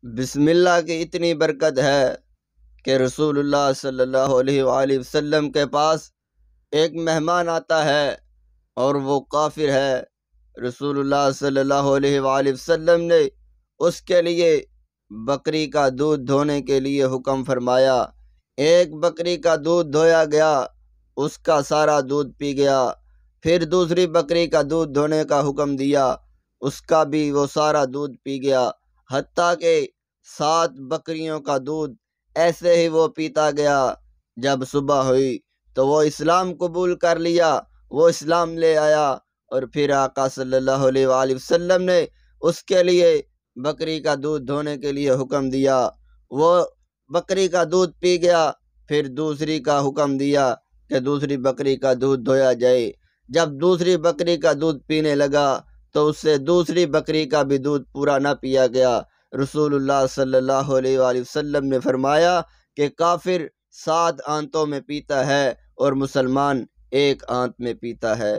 بسم اللہ کی اتنی برکت ہے کہ رسول اللہ صلی اللہ علیہ وآلہ وسلم کے پاس ایک مہمان آتا ہے اور وہ کافر ہے۔ رسول اللہ صلی اللہ علیہ وآلہ وسلم نے اس کے لیے بکری کا دودھ دھونے کے لیے حکم فرمایا۔ ایک بکری کا دودھ دھویا گیا، اس کا سارا دودھ پی گیا۔ پھر دوسری بکری کا دودھ دھونے کا حکم دیا، اس کا بھی وہ سارا دودھ پی گیا، حتیٰ کہ 7 بکریوں کا دودھ ایسے ہی وہ پیتا گیا۔ جب صبح ہوئی تو وہ اسلام قبول کر لیا، وہ اسلام لے آیا، اور پھر آقا صلی اللہ علیہ وآلہ وسلم نے اس کے لیے بکری کا دودھ دھونے کے لیے حکم دیا۔ وہ بکری کا دودھ پی گیا، پھر دوسری کا حکم دیا کہ دوسری بکری کا دودھ دھویا جائے۔ جب دوسری بکری کا دودھ پینے لگا تو اس سے دوسری بکری کا بھی دودھ پورا نہ پیا گیا۔ رسول اللہ صلی اللہ علیہ وآلہ وسلم نے فرمایا کہ کافر 7 آنتوں میں پیتا ہے اور مسلمان 1 آنت میں پیتا ہے۔